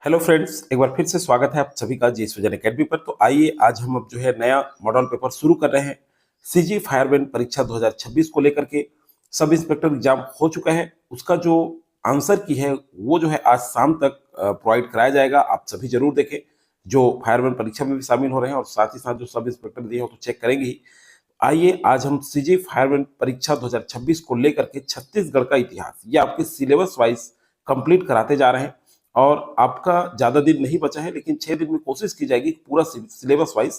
Hello friends, एक बार फिर से स्वागत है आप सभी का जी सृजन एकेडमी पर। तो आइए आज हम अब जो है नया मॉडल पेपर शुरू कर रहे हैं। सीजी फायरमैन परीक्षा 2026 को लेकर के सब इंस्पेक्टर एग्जाम हो चुका है। उसका जो आंसर की है वो जो है आज शाम तक प्रोवाइड कराया जाएगा। आप सभी जरूर देखें जो फायरमैन परीक्षा में भी शामिल हो रहे हैं और साथ ही साथ जो सब इंस्पेक्टर दिए हो तो चेक करेंगे ही। आइए आज हम सीजी फायरमैन परीक्षा 2026 को लेकर के छत्तीसगढ़ का इतिहास ये आपके सिलेबस वाइज कंप्लीट कराते जा रहे हैं। और आपका ज्यादा दिन नहीं बचा है, लेकिन 6 दिन में कोशिश की जाएगी कि पूरा सिलेबस वाइज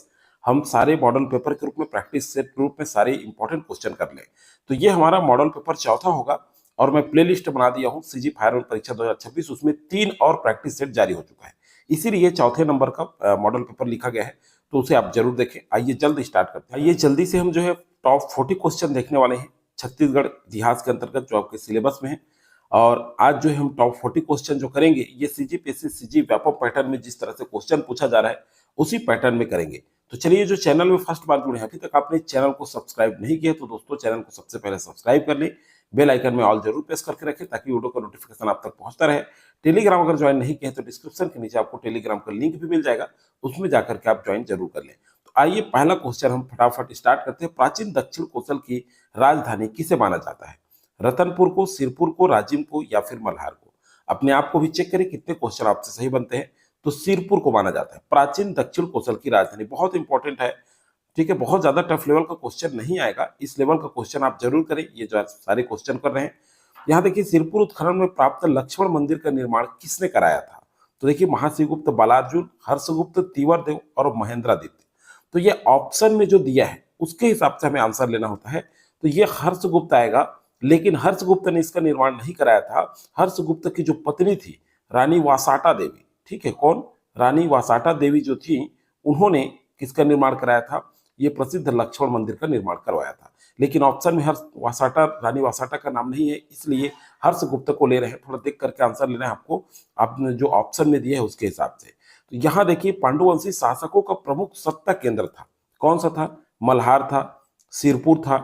हम सारे मॉडल पेपर के रूप में प्रैक्टिस सेट के रूप में सारे इंपॉर्टेंट क्वेश्चन कर लें। तो ये हमारा मॉडल पेपर चौथा होगा और मैं प्ले लिस्ट बना दिया हूँ सीजी फायरमैन परीक्षा 2026। उसमें 3 और प्रैक्टिस सेट जारी हो चुका है, इसीलिए चौथे नंबर का मॉडल पेपर लिखा गया है। तो उसे आप जरूर देखें। आइए जल्द स्टार्ट करते हैं। आइए जल्दी से हम जो है टॉप 40 क्वेश्चन देखने वाले हैं छत्तीसगढ़ इतिहास के अंतर्गत जो आपके सिलेबस में है। और आज जो है हम टॉप 40 क्वेश्चन जो करेंगे ये सीजीपीएससी सीजी व्यापक पैटर्न में जिस तरह से क्वेश्चन पूछा जा रहा है उसी पैटर्न में करेंगे। तो चलिए, जो चैनल में फर्स्ट बार जुड़े हैं, अभी तक आपने चैनल को सब्सक्राइब नहीं किया तो दोस्तों चैनल को सबसे पहले सब्सक्राइब कर लें। बेल आइकन में ऑल जरूर प्रेस करके रखें ताकि वीडियो का नोटिफिकेशन आप तक पहुंचता रहे। टेलीग्राम अगर ज्वाइन नहीं किए तो डिस्क्रिप्शन के नीचे आपको टेलीग्राम का लिंक भी मिल जाएगा, उसमें जाकर के आप ज्वाइन जरूर कर लें। तो आइए पहला क्वेश्चन हम फटाफट स्टार्ट करते हैं। प्राचीन दक्षिण कोसल की राजधानी किसे माना जाता है? रतनपुर को, सिरपुर को, राजिम को या फिर मल्हार को? अपने आप को भी चेक करें कितने क्वेश्चन आपसे सही बनते हैं। तो सिरपुर को माना जाता है प्राचीन दक्षिण कोसल की राजधानी। बहुत इंपॉर्टेंट है, ठीक है। बहुत ज्यादा टफ लेवल का क्वेश्चन नहीं आएगा, इस लेवल का क्वेश्चन आप जरूर करें। ये जो सारे क्वेश्चन कर रहे हैं, यहाँ देखिए सिरपुर उत्खनन में प्राप्त लक्ष्मण मंदिर का निर्माण किसने कराया था? तो देखिए महाशिवगुप्त, बालार्जुन, हर्षगुप्त, तीवरदेव और महेंद्रादित्य। तो ये ऑप्शन में जो दिया है उसके हिसाब से हमें आंसर लेना होता है। तो ये हर्षगुप्त आएगा, लेकिन हर्षगुप्त ने इसका निर्माण नहीं कराया था। हर्षगुप्त की जो पत्नी थी रानी वासाटा देवी, ठीक है, कौन? रानी वासाटा देवी जो थी, उन्होंने किसका निर्माण कराया था? ये प्रसिद्ध लक्ष्मण मंदिर का निर्माण करवाया था। लेकिन ऑप्शन में हर्ष वासाटा, रानी वासाटा का नाम नहीं है, इसलिए हर्षगुप्त को ले रहे हैं। थोड़ा देख करके आंसर लेना है आपको, आपने जो ऑप्शन में दिया है उसके हिसाब से। तो यहाँ देखिए पांडुवंशी शासकों का प्रमुख सत्ता केंद्र था, कौन सा था? मल्हार था, सिरपुर था,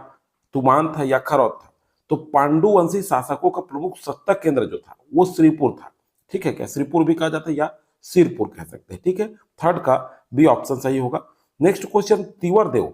तुमान था या खरौद था? तो पांडुवंशी शासकों का प्रमुख सत्ता केंद्र जो था वो श्रीपुर था, ठीक है। क्या श्रीपुर भी कहा जाता है या सिरपुर कह सकते हैं, ठीक है। थर्ड का बी ऑप्शन सही होगा। नेक्स्ट क्वेश्चन, तीवरदेव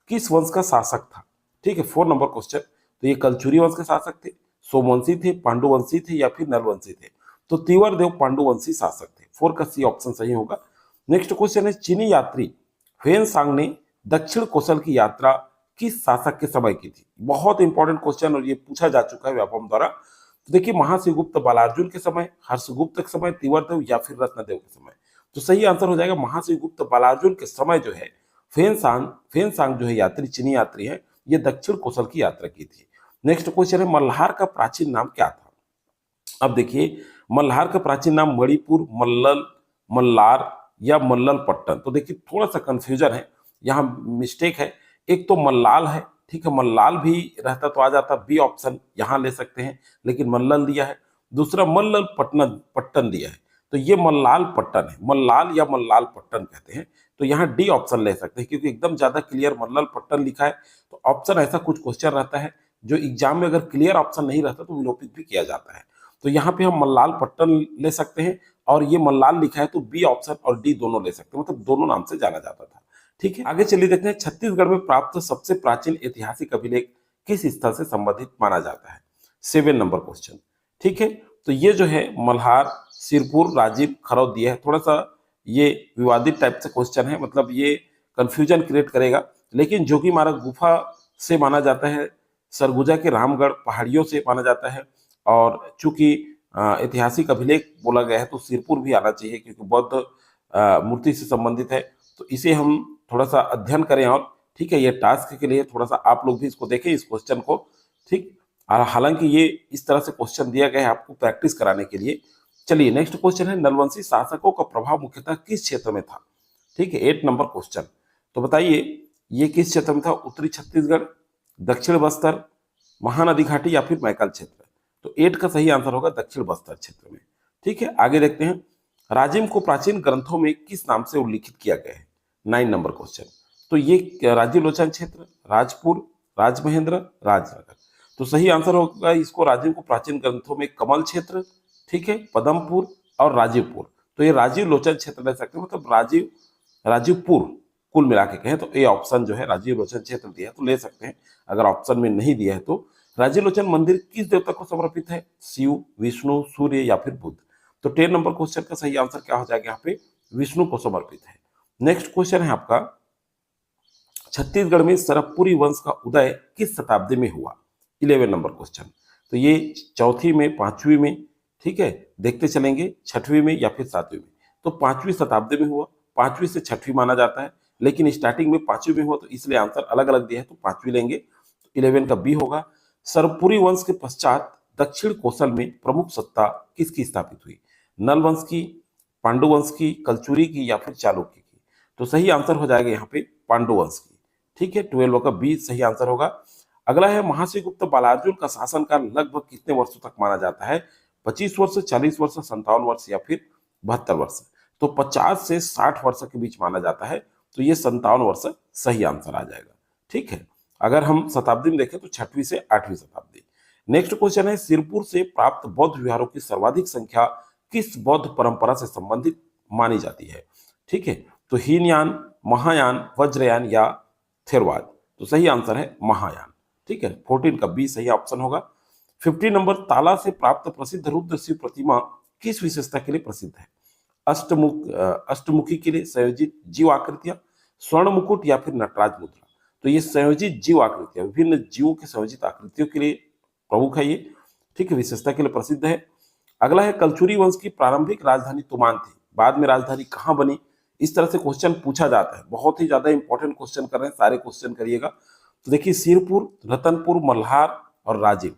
किस वंश का शासक था? ठीक है, 4 नंबर क्वेश्चन। तो ये कलचुरी वंश के शासक थे, सोमवंशी थे, पांडुवंशी थे या फिर नलवंशी थे? तो तीवरदेव पांडुवंशी शासक थे। 4 का सी ऑप्शन सही होगा। नेक्स्ट क्वेश्चन है, चीनी यात्री ह्वेन ने दक्षिण कोसल की यात्रा किस शासक के समय की थी? बहुत इंपॉर्टेंट क्वेश्चन और ये पूछा जा चुका है व्यापम द्वारा। तो देखिए महाशिवगुप्त, बालार्जुन के समय, हर्षगुप्त के समय, तीवरदेव या फिर रत्नदेव के समय? तो सही आंसर हो जाएगा महाशिवगुप्त बालार्जुन के समय जो है फेनसांग जो है यात्री, चीनी यात्री है, ये दक्षिण कोसल की यात्रा की थी। नेक्स्ट क्वेश्चन है, मल्हार का प्राचीन नाम क्या था? अब देखिए मल्हार का प्राचीन नाम मणिपुर, मल्लल, मल्लार या मल्लल पट्टन। तो देखिए थोड़ा सा कंफ्यूजन है, यहाँ मिस्टेक है। एक तो मल्लाल है, ठीक है, मल्लाल भी रहता तो आ जाता, बी ऑप्शन यहाँ ले सकते हैं, लेकिन मल्लल दिया है। दूसरा मल्लल पट्टन दिया है, तो ये मल्लाल पट्टन है, मल्लाल या मल्लाल पट्टन कहते हैं। तो यहाँ डी ऑप्शन ले सकते हैं क्योंकि एकदम ज्यादा क्लियर मल्लल पट्टन लिखा है। तो ऑप्शन ऐसा कुछ क्वेश्चन रहता है जो एग्जाम में अगर क्लियर ऑप्शन नहीं रहता तो विलोपित भी किया जाता है। तो यहाँ पे हम मल्लाल पट्टन ले सकते हैं और ये मल्लाल लिखा है तो बी ऑप्शन और डी दोनों ले सकते हैं, मतलब दोनों नाम से जाना जाता था, ठीक है। आगे चलिए देखते हैं, छत्तीसगढ़ में प्राप्त सबसे प्राचीन ऐतिहासिक अभिलेख किस स्थल से संबंधित माना जाता है? 7 नंबर क्वेश्चन, ठीक है। तो ये जो है मल्हार, सिरपुर, राजिम, खरौद दिया है। थोड़ा सा ये विवादित टाइप से क्वेश्चन है, मतलब ये कंफ्यूजन क्रिएट करेगा। लेकिन जोगीमारा गुफा से माना जाता है, सरगुजा के रामगढ़ पहाड़ियों से माना जाता है। और चूंकि ऐतिहासिक अभिलेख बोला गया है तो सिरपुर भी आना चाहिए क्योंकि बौद्ध मूर्ति से संबंधित है। तो इसे हम थोड़ा सा अध्ययन करें और, ठीक है, ये टास्क के लिए थोड़ा सा आप लोग भी इसको देखें इस क्वेश्चन को, ठीक। और हालांकि ये इस तरह से क्वेश्चन दिया गया है आपको प्रैक्टिस कराने के लिए। चलिए नेक्स्ट क्वेश्चन है, नलवंशी शासकों का प्रभाव मुख्यतः किस क्षेत्र में था? ठीक है, 8 नंबर क्वेश्चन। तो बताइए ये किस क्षेत्र में था? उत्तरी छत्तीसगढ़, दक्षिण बस्तर, महानदी घाटी या फिर मैकल क्षेत्र? तो 8 का सही आंसर होगा दक्षिण बस्तर क्षेत्र में, ठीक है। आगे देखते हैं, राजिम को प्राचीन ग्रंथों में किस नाम से उल्लिखित किया गया है? 9 नंबर क्वेश्चन। तो ये राजीव लोचन क्षेत्र, राजपुर, राजमहेंद्र, राजनगर? तो सही आंसर होगा इसको, राजिम को प्राचीन ग्रंथों में कमल क्षेत्र, ठीक है, पदमपुर और राजीवपुर। तो ये राजीव लोचन क्षेत्र ले सकते हैं, मतलब राजीवपुर कुल मिला के कहें तो ए ऑप्शन जो है राजीव लोचन क्षेत्र दिया है तो ले सकते हैं। अगर ऑप्शन में नहीं दिया है तो राजीव लोचन मंदिर किस देवता को समर्पित है? शिव, विष्णु, सूर्य या फिर बुद्ध? तो 10 नंबर क्वेश्चन का सही आंसर क्या हो जाएगा यहाँ पे? विष्णु को समर्पित है। नेक्स्ट क्वेश्चन है आपका, छत्तीसगढ़ में सरपपुरी वंश का उदय किस शताब्दी में हुआ? 11 नंबर क्वेश्चन। तो ये चौथी में, पांचवी में, ठीक है, देखते चलेंगे छठवीं में या फिर सातवीं में। तो 5वीं शताब्दी में हुआ, 5वीं से 6वीं माना जाता है, लेकिन स्टार्टिंग में 5वीं में हुआ तो इसलिए आंसर अलग अलग दिया है, तो 5वीं लेंगे। 11 का बी होगा। सरपुरी वंश के पश्चात दक्षिण कोसल में प्रमुख सत्ता किसकी स्थापित हुई? नल वंश की, पांडु वंश की, कलचुरी की या फिर चालुक्य की? तो सही आंसर हो जाएगा यहाँ पे पांडु वंश की, ठीक है। 12 का बी सही आंसर होगा। अगला है, महाश्रीगुप्त बालार्जुन का शासनकाल लगभग कितने वर्षों तक माना जाता है? 25 वर्ष, 40 वर्ष, 57 वर्ष या फिर 72 वर्ष? तो 50 से 60 वर्ष के बीच माना जाता है, तो ये 57 वर्ष सही आंसर आ जाएगा, ठीक है। अगर हम शताब्दी में देखें तो 6वीं से 8वीं शताब्दी। नेक्स्ट क्वेश्चन है, सिरपुर से प्राप्त बौद्ध विहारों की सर्वाधिक संख्या किस बौद्ध परंपरा से संबंधित मानी जाती है? ठीक है, तो हीनयान, महायान, वज्रयान या थेरवाद? तो सही आंसर है महायान, ठीक है। 14 का बी सही ऑप्शन होगा। 15 नंबर, ताला से प्राप्त प्रसिद्ध रुद्र शिव प्रतिमा किस विशेषता के लिए प्रसिद्ध है? अष्टमुखी के लिए, संयोजित जीव आकृतियां, स्वर्ण मुकुट या फिर नटराज मुद्रा? तो ये संयोजित जीव आकृतियां, विभिन्न जीवों की संयोजित आकृतियों के लिए प्रमुख है ये, ठीक है, विशेषता के लिए प्रसिद्ध है। अगला है, कलचुरी वंश की प्रारंभिक राजधानी तुमान थी, बाद में राजधानी कहां बनी? इस तरह से क्वेश्चन पूछा जाता है, बहुत ही ज्यादा इंपॉर्टेंट क्वेश्चन कर रहे हैं, सारे क्वेश्चन करिएगा। तो देखिए, सिरपुर, रतनपुर, मल्हार और राजिम।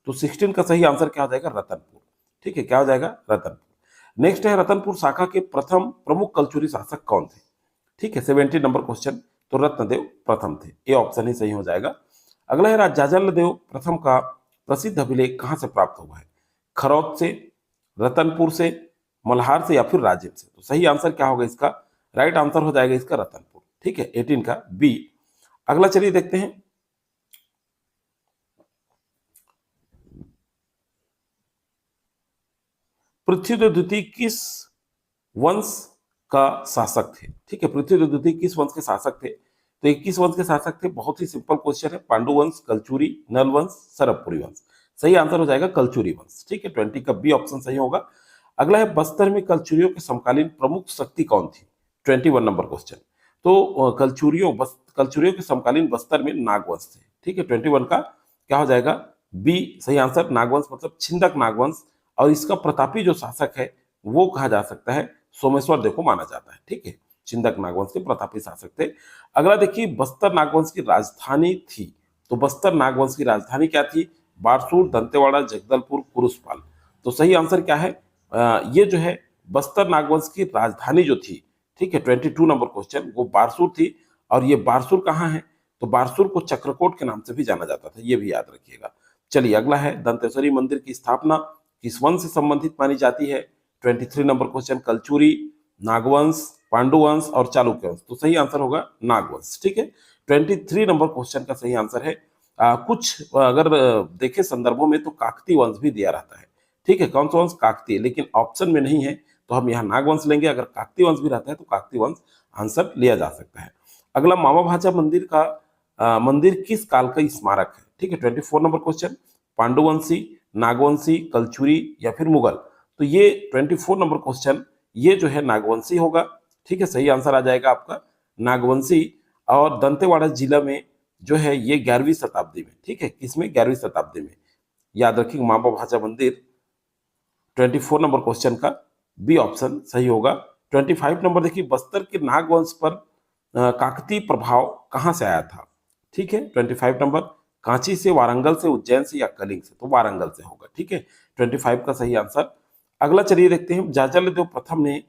तो 16 का सही आंसर क्या हो जाएगा? रतनपुर, ठीक है, क्या हो जाएगा? रतनपुर। नेक्स्ट है, रतनपुर शाखा के प्रथम प्रमुख कलचुरी शासक कौन थे? ठीक है, 17 नंबर क्वेश्चन। तो रत्नदेव प्रथम थे, ये ऑप्शन ही सही हो जाएगा। अगला है, राजाजलदेव प्रथम का प्रसिद्ध अभिलेख कहां से प्राप्त हुआ है? खरौद से, रतनपुर से, मल्हार से या फिर राजिम से? तो सही आंसर क्या होगा इसका? राइट आंसर हो जाएगा इसका रतनपुर, ठीक है, 18 का बी। अगला चलिए देखते हैं, पृथ्वीदेव द्वितीय किस वंश का शासक थे? ठीक है, पृथ्वीदेव द्वितीय किस वंश के शासक थे? तो 21 वंश के शासक थे। बहुत ही सिंपल क्वेश्चन है, पांडु वंश, कलचुरी, नल वंश, सरपपुरी वंश? सही आंसर हो जाएगा कलचुरी वंश, ठीक है, 20 का बी ऑप्शन सही होगा। अगला है, बस्तर में कलचुरियों के समकालीन प्रमुख शक्ति कौन थी? 21 नंबर क्वेश्चन। तो कलचुरियों के समकालीन बस्तर में नागवंश थे, ठीक है, 21 का क्या हो जाएगा? बी सही आंसर, नागवंश मतलब छिंदक नागवंश। और इसका प्रतापी जो शासक है वो कहा जा सकता है सोमेश्वर देव को माना जाता है, ठीक है, छिंदक नागवंश के प्रतापी शासक थे। अगला देखिए, बस्तर नागवंश की राजधानी थी, तो बस्तर नागवंश की राजधानी क्या थी? बारसूर, दंतेवाड़ा, जगदलपुर, कुरुसपाल? तो सही आंसर क्या है? ये जो है बस्तर नागवंश की राजधानी जो थी, ठीक है, 22 नंबर क्वेश्चन, वो बारसूर थी। और ये बारसूर कहाँ है? तो बारसूर को चक्रकोट के नाम से भी जाना जाता था, ये भी याद रखिएगा। चलिए अगला है, दंतेश्वरी मंदिर की स्थापना किस वंश से संबंधित मानी जाती है? 23 नंबर क्वेश्चन, कलचुरी, नागवंश, पांडुवंश और चालुक्य वंश? तो सही आंसर होगा नागवंश, ठीक है। 23 नंबर क्वेश्चन का सही आंसर है कुछ अगर देखे संदर्भों में तो काकती वंश भी दिया रहता है, ठीक है, कौन सा वंश? काकती, लेकिन ऑप्शन में नहीं है तो हम यहाँ नागवंश लेंगे। अगर काकती वंश भी रहता है तो काकती वंश आंसर लिया जा सकता है। अगला, मामा भाजा मंदिर का मंदिर किस काल का स्मारक है? ठीक है, 24 नंबर क्वेश्चन, पांडुवंशी, नागवंशी, कलचुरी या फिर मुगल? तो ये 24 नंबर क्वेश्चन ये जो है नागवंशी होगा, ठीक है, सही आंसर आ जाएगा आपका नागवंशी। और दंतेवाड़ा जिला में जो है ये 11वीं शताब्दी में, ठीक है, किसमें? 11वीं शताब्दी में, याद रखिए मामा भाजा मंदिर। 24 नंबर क्वेश्चन का बी ऑप्शन सही होगा। 25 नंबर देखिए, बस्तर के नागवंश पर काकती प्रभाव कहां से आया था? ठीक है, 25 नंबर, कांची से, वारंगल से, उज्जैन से या कलिंग से? तो वारंगल से होगा, ठीक है, 25 का सही आंसर। अगला चलिए देखते हैं, जाजलदेव प्रथम ने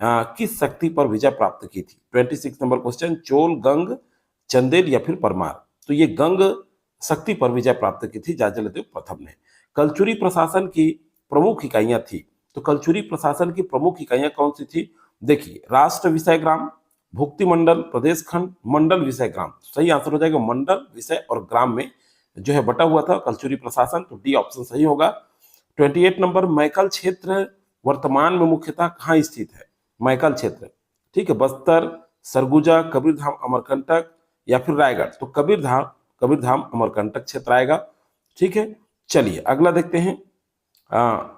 किस शक्ति पर विजय प्राप्त की थी? 26 नंबर क्वेश्चन, चोल, गंग, चंदेल या फिर परमार? तो ये गंग शक्ति पर विजय प्राप्त की थी जाजलदेव प्रथम ने। कलचुरी प्रशासन की प्रमुख इकाइयां थी, तो कलचुरी प्रशासन की प्रमुख इकाइयां कौन सी थी? देखिए, राष्ट्र विषय ग्राम, भुक्ति मंडल, प्रदेश खंड, मंडल विषय ग्राम? सही आंसर हो जाएगा मंडल, विषय और ग्राम में जो है बटा हुआ था कलचुरी प्रशासन, तो डी ऑप्शन सही होगा। 28 नंबर, मैकल क्षेत्र वर्तमान में मुख्यतः कहाँ स्थित है? मैकल क्षेत्र, ठीक है, बस्तर, सरगुजा, कबीरधाम, अमरकंटक या फिर रायगढ़। तो कबीरधाम अमरकंटक क्षेत्र आएगा, ठीक है। चलिए अगला देखते हैं।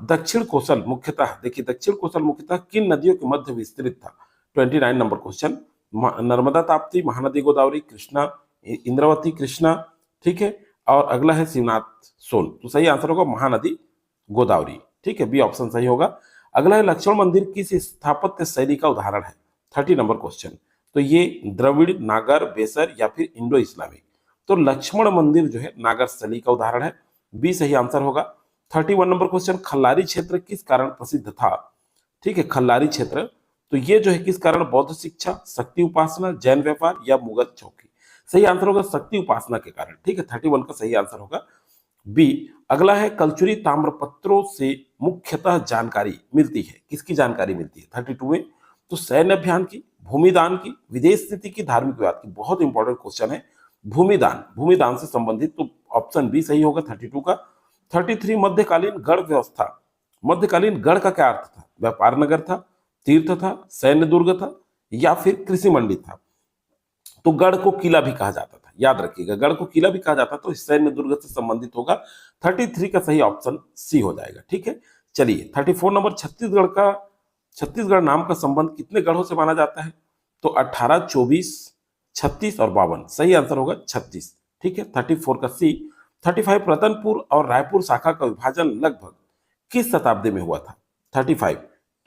दक्षिण कोसल मुख्यतः, देखिए दक्षिण कोसल मुख्यतः किन नदियों के मध्य विस्तृत था? 29 नंबर क्वेश्चन। नर्मदा, ताप्ती, महानदी गोदावरी, कृष्णा, इंद्रावती, कृष्णा, ठीक है। और अगला है शिवनाथ सोन। तो सही आंसर होगा महानदी गोदावरी, ठीक है, बी ऑप्शन सही होगा। अगला है लक्ष्मण मंदिर किस स्थापत्य शैली का उदाहरण है? 30 नंबर क्वेश्चन। तो ये द्रविड़, नागर, बेसर या फिर इंडो इस्लामिक। तो लक्ष्मण मंदिर जो है नागर शैली का उदाहरण है, बी सही आंसर होगा। 31 नंबर क्वेश्चन, खल्लारी क्षेत्र किस कारण प्रसिद्ध था? ठीक है, खल्लारी क्षेत्र, तो ये जो है किस कारण? बौद्ध शिक्षा, शक्ति उपासना, जैन व्यापार या मुगल चौकी। सही आंसर होगा शक्ति उपासना के कारण, ठीक है, 31 का सही आंसर होगा बी। अगला है कलचुरी ताम्रपत्रों से मुख्यतः जानकारी मिलती है, किसकी जानकारी मिलती है 32 में? तो सैन्य अभियान की, भूमिदान की, विदेश नीति की, धार्मिक विवाद की। बहुत इंपॉर्टेंट क्वेश्चन है भूमिदान से संबंधित, तो ऑप्शन बी सही होगा 32 का। 33 मध्यकालीन गढ़ व्यवस्था, मध्यकालीन गढ़ का क्या अर्थ था? व्यापार नगर था, तीर्थ था, सैन्य दुर्ग था या फिर कृषि मंडी था। तो गढ़ को किला भी कहा जाता था, याद रखिएगा, गढ़ को किला भी कहा जाता तो सैन्य दुर्ग से संबंधित होगा। 33 का सही ऑप्शन सी हो जाएगा, ठीक है। चलिए 34 नंबर, छत्तीसगढ़ नाम का संबंध कितने गढ़ों से माना जाता है? तो 18, 24, 36 और 52। सही आंसर होगा 36, ठीक है, 34 का सी। 35 रतनपुर और रायपुर शाखा का विभाजन लगभग किस शताब्दी में हुआ था? 35,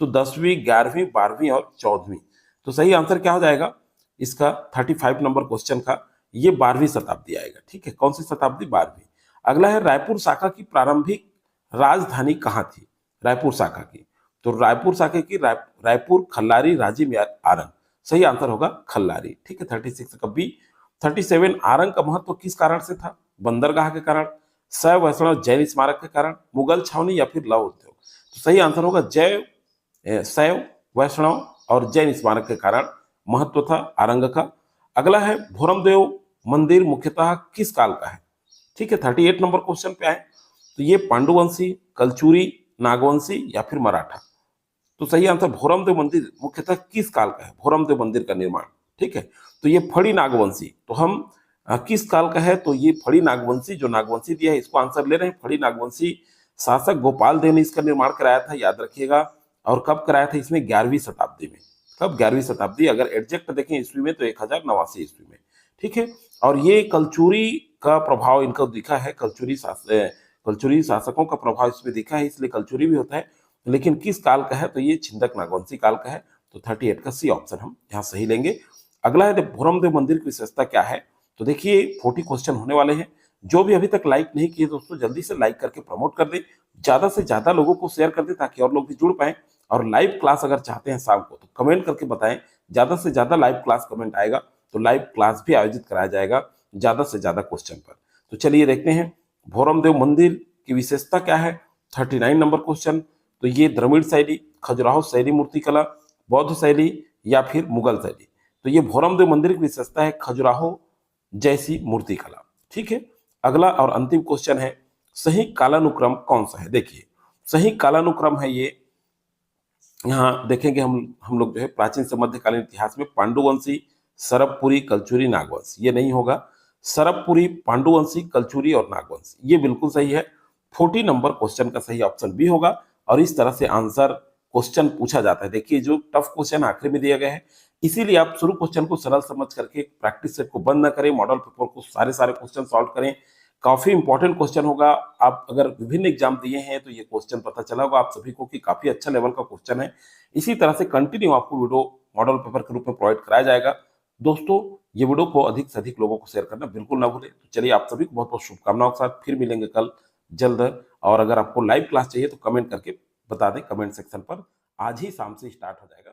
तो 10वीं, 11वीं, 12वीं और 14वीं। तो सही आंसर क्या हो जाएगा इसका 35 नंबर क्वेश्चन का? ये 12वीं शताब्दी आएगा, ठीक है। कौन सी शताब्दी? 12वीं। अगला है रायपुर शाखा की प्रारंभिक राजधानी कहाँ थी? रायपुर शाखा की, तो रायपुर शाखा की रायपुर, खल्लारी, राजिम या आरंग। सही आंसर होगा खल्लारी, ठीक है, 36 का बी। 37 आरंग का महत्व किस कारण से था? बंदरगाह के कारण, शैव वैष्णव जैन स्मारक के कारण, मुगल छावनी या फिर लौह उद्योग। तो सही आंसर होगा शैव वैष्णव और जैन स्मारक के कारण महत्व था आरंग का। अगला है भोरमदेव मंदिर मुख्यतः किस काल का है? ठीक है, 38 नंबर क्वेश्चन पे आए। तो ये पांडुवंशी, कलचुरी, नागवंशी या फिर मराठा। तो सही आंसर भोरमदेव मंदिर मुख्यतः किस काल का है? भोरमदेव मंदिर का निर्माण, ठीक है। तो ये फड़ी नागवंशी, तो हम किस काल का है? तो ये फड़ी नागवंशी, जो नागवंशी दिया है इसको आंसर ले रहे हैं। फड़ी नागवंशी शासक गोपाल देव ने इसका निर्माण कराया था, याद रखिएगा। और कब कराया था इसमें? 11वीं शताब्दी में। कब? 11वीं शताब्दी। अगर एग्जैक्ट देखें ईस्वी में तो 1089 ईस्वी में, ठीक है। और ये कलचुरी का प्रभाव इनका दिखा है, कलचुरी शासकों का प्रभाव इसमें दिखा है, इसलिए कलचुरी भी होता है। लेकिन किस काल का है? तो ये छिंदक नागवंशी काल का है। तो 38 का सी ऑप्शन हम यहाँ सही लेंगे। अगला है भोरमदेव मंदिर की विशेषता क्या है? तो देखिए 40 क्वेश्चन होने वाले हैं। जो भी अभी तक लाइक नहीं किए दोस्तों, जल्दी से लाइक करके प्रमोट कर दे, ज्यादा से ज्यादा लोगों को शेयर कर दे ताकि और लोग भी जुड़ पाए। और लाइव क्लास अगर चाहते हैं शाम को तो कमेंट करके बताएं, ज्यादा से ज्यादा लाइव क्लास कमेंट आएगा तो लाइव क्लास भी आयोजित कराया जाएगा ज्यादा से ज्यादा क्वेश्चन पर। तो चलिए देखते हैं भोरमदेव मंदिर की विशेषता क्या है। 39 नंबर क्वेश्चन, तो ये द्रविड़ शैली, खजुराहो शैली मूर्तिकला, बौद्ध शैली या फिर मुगल शैली। तो ये भोरमदेव मंदिर की विशेषता है खजुराहो जैसी मूर्तिकला, ठीक है। अगला और अंतिम क्वेश्चन है सही कालानुक्रम कौन सा है? देखिए सही कालानुक्रम है ये, यहाँ देखेंगे हम लोग जो है प्राचीन से मध्यकालीन इतिहास में पांडुवंशी, सरबपुरी, कलचुरी, नागवंशी। ये नहीं होगा। सरबपुरी, पांडुवंशी, कलचुरी और नागवंशी ये बिल्कुल सही है। 40 नंबर क्वेश्चन का सही ऑप्शन बी होगा। और इस तरह से आंसर क्वेश्चन पूछा जाता है। देखिए जो टफ क्वेश्चन आखिर में दिया गया है, इसीलिए आप शुरू क्वेश्चन को सरल समझ करके प्रैक्टिस सेट को बंद न करें, मॉडल पेपर को सारे क्वेश्चन सॉल्व करें। काफी इंपॉर्टेंट क्वेश्चन होगा। आप अगर विभिन्न एग्जाम दिए हैं तो ये क्वेश्चन पता चला होगा आप सभी को कि काफी अच्छा लेवल का क्वेश्चन है। इसी तरह से कंटिन्यू आपको वीडियो मॉडल पेपर के रूप में प्रोवाइड कराया जाएगा। दोस्तों ये वीडियो को अधिक से अधिक लोगों को शेयर करना बिल्कुल ना भूलें। तो चलिए आप सभी को बहुत बहुत शुभकामनाओं के साथ फिर मिलेंगे कल जल्द। और अगर आपको लाइव क्लास चाहिए तो कमेंट करके बता दें कमेंट सेक्शन पर। आज ही शाम से स्टार्ट हो जाएगा।